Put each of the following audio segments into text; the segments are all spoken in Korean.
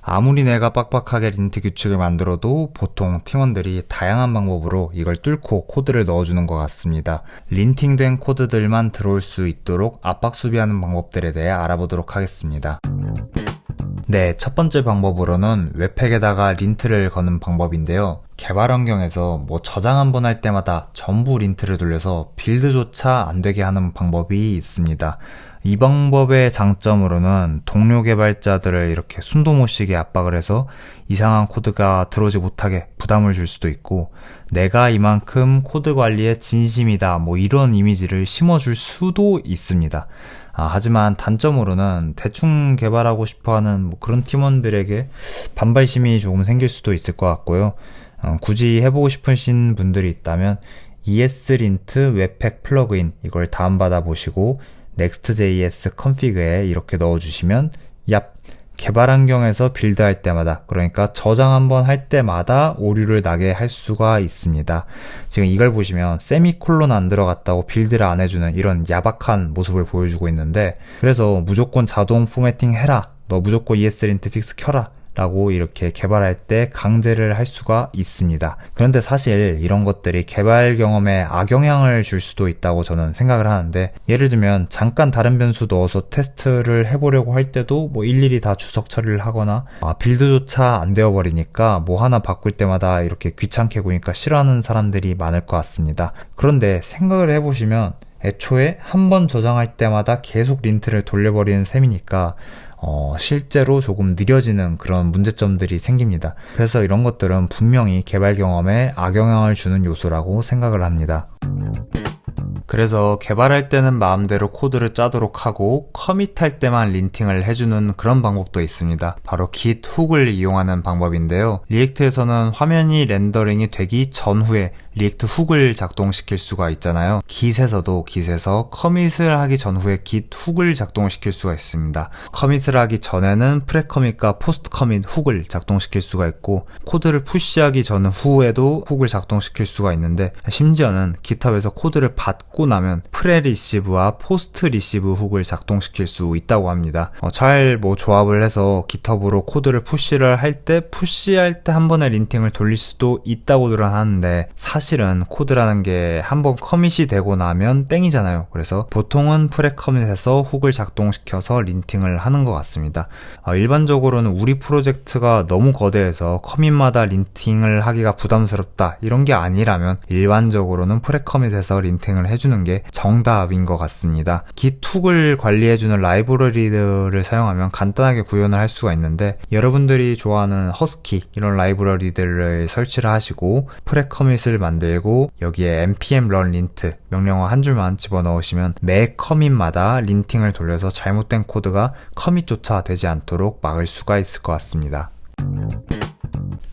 아무리 내가 빡빡하게 린트 규칙을 만들어도 보통 팀원들이 다양한 방법으로 이걸 뚫고 코드를 넣어주는 것 같습니다. 린팅된 코드들만 들어올 수 있도록 압박 수비하는 방법들에 대해 알아보도록 하겠습니다. 네, 첫 번째 방법으로는 웹팩에다가 린트를 거는 방법인데요. 개발 환경에서 저장 한번 할 때마다 전부 린트를 돌려서 빌드조차 안 되게 하는 방법이 있습니다. 이 방법의 장점으로는 동료 개발자들을 이렇게 숨도 못 쉬게 압박을 해서 이상한 코드가 들어오지 못하게 부담을 줄 수도 있고, 내가 이만큼 코드 관리에 진심이다 이런 이미지를 심어줄 수도 있습니다. 하지만 단점으로는 대충 개발하고 싶어하는 그런 팀원들에게 반발심이 조금 생길 수도 있을 것 같고요. 굳이 해보고 싶으신 분들이 있다면 ESLint 웹팩 플러그인 이걸 다운받아 보시고 Next.js config에 이렇게 넣어주시면 개발 환경에서 빌드할 때마다, 그러니까 저장 한번 할 때마다 오류를 나게 할 수가 있습니다. 지금 이걸 보시면 세미콜론 안 들어갔다고 빌드를 안 해주는 이런 야박한 모습을 보여주고 있는데, 그래서 무조건 자동 포매팅 해라, 너 무조건 ESLint 픽스 켜라 라고 이렇게 개발할 때 강제를 할 수가 있습니다. 그런데 사실 이런 것들이 개발 경험에 악영향을 줄 수도 있다고 저는 생각을 하는데, 예를 들면 잠깐 다른 변수 넣어서 테스트를 해보려고 할 때도 일일이 다 주석 처리를 하거나 빌드조차 안 되어버리니까 하나 바꿀 때마다 이렇게 귀찮게 구니까 싫어하는 사람들이 많을 것 같습니다. 그런데 생각을 해보시면 애초에 한 번 저장할 때마다 계속 린트를 돌려버리는 셈이니까 실제로 조금 느려지는 그런 문제점들이 생깁니다. 그래서 이런 것들은 분명히 개발 경험에 악영향을 주는 요소라고 생각을 합니다. 그래서 개발할 때는 마음대로 코드를 짜도록 하고 커밋할 때만 린팅을 해주는 그런 방법도 있습니다. 바로 git 훅을 이용하는 방법인데요. 리액트에서는 화면이 렌더링이 되기 전후에 리액트 훅을 작동시킬 수가 있잖아요. git에서 커밋을 하기 전후에 git 훅을 작동시킬 수가 있습니다. 커밋을 하기 전에는 프레커밋과 포스트 커밋 훅을 작동시킬 수가 있고, 코드를 푸시하기 전후에도 훅을 작동시킬 수가 있는데, 심지어는 깃허브에서 코드를 받고 나면 프레 리시브와 포스트 리시브 훅을 작동시킬 수 있다고 합니다. 잘 조합을 해서 깃허브로 코드를 푸시를 할 때 한 번에 린팅을 돌릴 수도 있다고들 하는데, 사실은 코드라는 게 한번 커밋이 되고 나면 땡이잖아요. 그래서 보통은 프레 커밋에서 훅을 작동시켜서 린팅을 하는 것 같습니다. 일반적으로는 우리 프로젝트가 너무 거대해서 커밋마다 린팅을 하기가 부담스럽다 이런 게 아니라면 일반적으로는 프레 커밋에서 린팅을 해주는 게 정답인 것 같습니다. git 훅을 관리해주는 라이브러리들을 사용하면 간단하게 구현을 할 수가 있는데, 여러분들이 좋아하는 허스키 이런 라이브러리들을 설치를 하시고 프레 커밋을 만들고 여기에 npm run lint 명령어 한 줄만 집어넣으시면 매 커밋마다 린팅을 돌려서 잘못된 코드가 커밋조차 되지 않도록 막을 수가 있을 것 같습니다.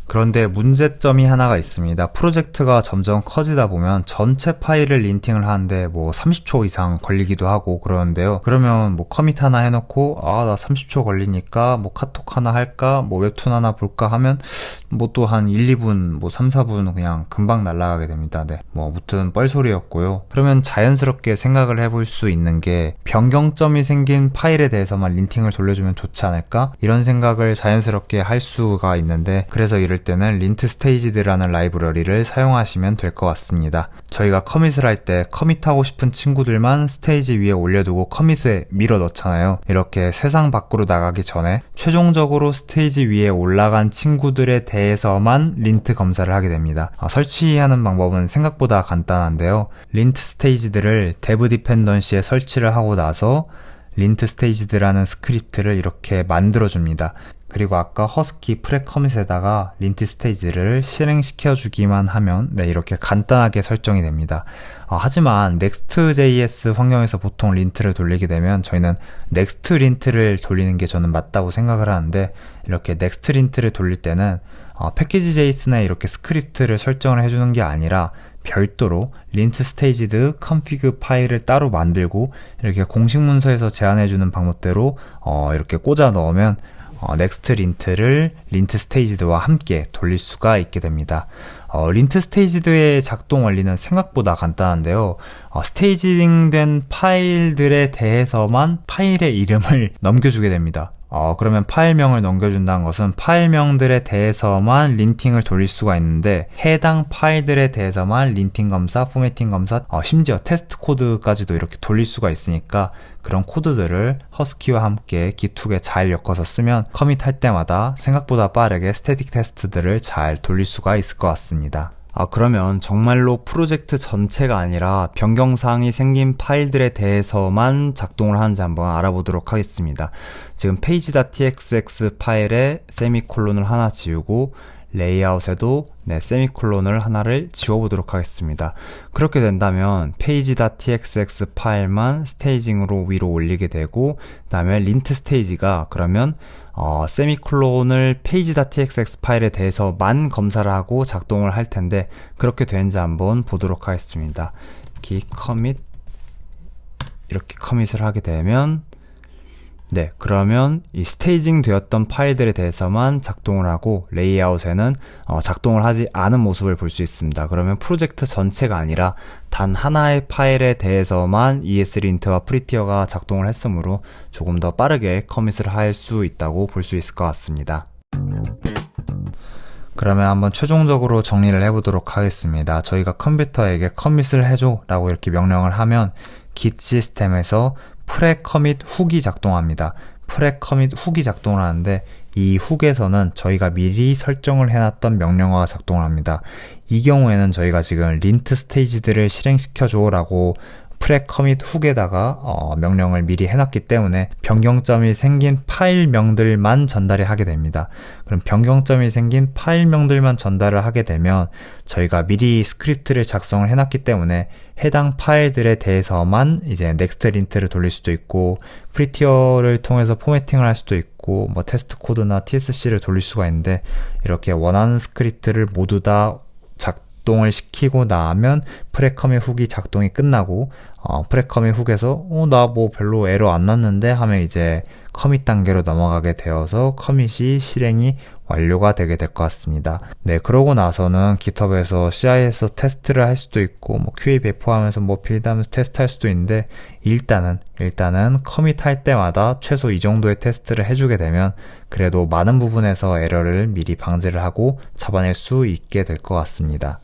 그런데 문제점이 하나가 있습니다. 프로젝트가 점점 커지다 보면 전체 파일을 린팅을 하는데 30초 이상 걸리기도 하고 그러는데요. 그러면 커밋 하나 해놓고 나 30초 걸리니까 카톡 하나 할까, 웹툰 하나 볼까 하면 또 한 1, 2분, 3, 4분 그냥 금방 날아가게 됩니다. 네, 아무튼 뻘소리였고요. 그러면 자연스럽게 생각을 해볼 수 있는 게, 변경점이 생긴 파일에 대해서만 린팅을 돌려주면 좋지 않을까? 이런 생각을 자연스럽게 할 수가 있는데, 그래서 이럴 때는 린트 스테이지드라는 라이브러리를 사용하시면 될 것 같습니다. 저희가 커밋을 할 때 커밋하고 싶은 친구들만 스테이지 위에 올려두고 커밋에 밀어 넣잖아요. 이렇게 세상 밖으로 나가기 전에 최종적으로 스테이지 위에 올라간 친구들에 대해서만 린트 검사를 하게 됩니다. 설치하는 방법은 생각보다 간단한데요. 린트 스테이지들을 dev 디펜던시에 설치를 하고 나서 린트 스테이지드라는 스크립트를 이렇게 만들어줍니다. 그리고 아까 허스키 프레 커밋에다가 린트 스테이지를 실행시켜 주기만 하면 이렇게 간단하게 설정이 됩니다. 하지만 Next.js 환경에서 보통 린트를 돌리게 되면 저희는 Next 린트를 돌리는 게 저는 맞다고 생각을 하는데, 이렇게 Next 린트를 돌릴 때는 패키지 JSON에 이렇게 스크립트를 설정을 해주는 게 아니라 별도로 린트 스테이지드 config 파일을 따로 만들고 이렇게 공식 문서에서 제안해주는 방법대로 이렇게 꽂아 넣으면 넥스트 린트를 린트 스테이지드와 함께 돌릴 수가 있게 됩니다. 린트 스테이지드의 작동 원리는 생각보다 간단한데요. 스테이징된 파일들에 대해서만 파일의 이름을 넘겨주게 됩니다. 그러면 파일명을 넘겨준다는 것은 파일명들에 대해서만 린팅을 돌릴 수가 있는데 해당 파일들에 대해서만 린팅 검사, 포매팅 검사, 심지어 테스트 코드까지도 이렇게 돌릴 수가 있으니까 그런 코드들을 허스키와 함께 기툭에 잘 엮어서 쓰면 커밋할 때마다 생각보다 빠르게 스태틱 테스트들을 잘 돌릴 수가 있을 것 같습니다. 그러면 정말로 프로젝트 전체가 아니라 변경사항이 생긴 파일들에 대해서만 작동을 하는지 한번 알아보도록 하겠습니다. 지금 page.txx 파일에 세미콜론을 하나 지우고 레이아웃에도 세미콜론을 하나를 지워보도록 하겠습니다. 그렇게 된다면 page.txx 파일만 스테이징으로 위로 올리게 되고 그 다음에 린트 스테이지가 그러면 세미콜론을 page.txx 파일에 대해서만 검사를 하고 작동을 할 텐데 그렇게 되는지 한번 보도록 하겠습니다. commit 이렇게 커밋을 하게 되면 그러면 이 스테이징 되었던 파일들에 대해서만 작동을 하고 레이아웃에는 작동을 하지 않은 모습을 볼 수 있습니다. 그러면 프로젝트 전체가 아니라 단 하나의 파일에 대해서만 ESLint와 프리티어가 작동을 했으므로 조금 더 빠르게 커밋을 할 수 있다고 볼 수 있을 것 같습니다. 그러면 한번 최종적으로 정리를 해보도록 하겠습니다. 저희가 컴퓨터에게 커밋을 해줘 라고 이렇게 명령을 하면 git 시스템에서 pre-commit 훅이 작동합니다. pre-commit 훅이 작동을 하는데 이 훅에서는 저희가 미리 설정을 해놨던 명령어가 작동을 합니다. 이 경우에는 저희가 지금 린트 스테이지들을 실행시켜줘 라고 pre-commit 훅에다가 명령을 미리 해놨기 때문에 변경점이 생긴 파일명들만 전달이 하게 됩니다. 그럼 변경점이 생긴 파일명들만 전달을 하게 되면 저희가 미리 스크립트를 작성을 해놨기 때문에 해당 파일들에 대해서만 이제 next lint를 돌릴 수도 있고 프리티어를 통해서 포매팅을 할 수도 있고 뭐 테스트 코드나 TSC를 돌릴 수가 있는데 이렇게 원하는 스크립트를 모두 다 작동을 시키고 나면 프레커밋 훅이 작동이 끝나고 프레커밋 훅에서 나 뭐 별로 에러 안 났는데 하면 이제 커밋 단계로 넘어가게 되어서 커밋이 실행이 완료가 되게 될 것 같습니다. 그러고 나서는 GitHub에서 CI에서 테스트를 할 수도 있고 뭐 QA 배포하면서 뭐 빌드하면서 테스트할 수도 있는데 일단은 커밋 할 때마다 최소 이 정도의 테스트를 해주게 되면 그래도 많은 부분에서 에러를 미리 방지를 하고 잡아낼 수 있게 될 것 같습니다.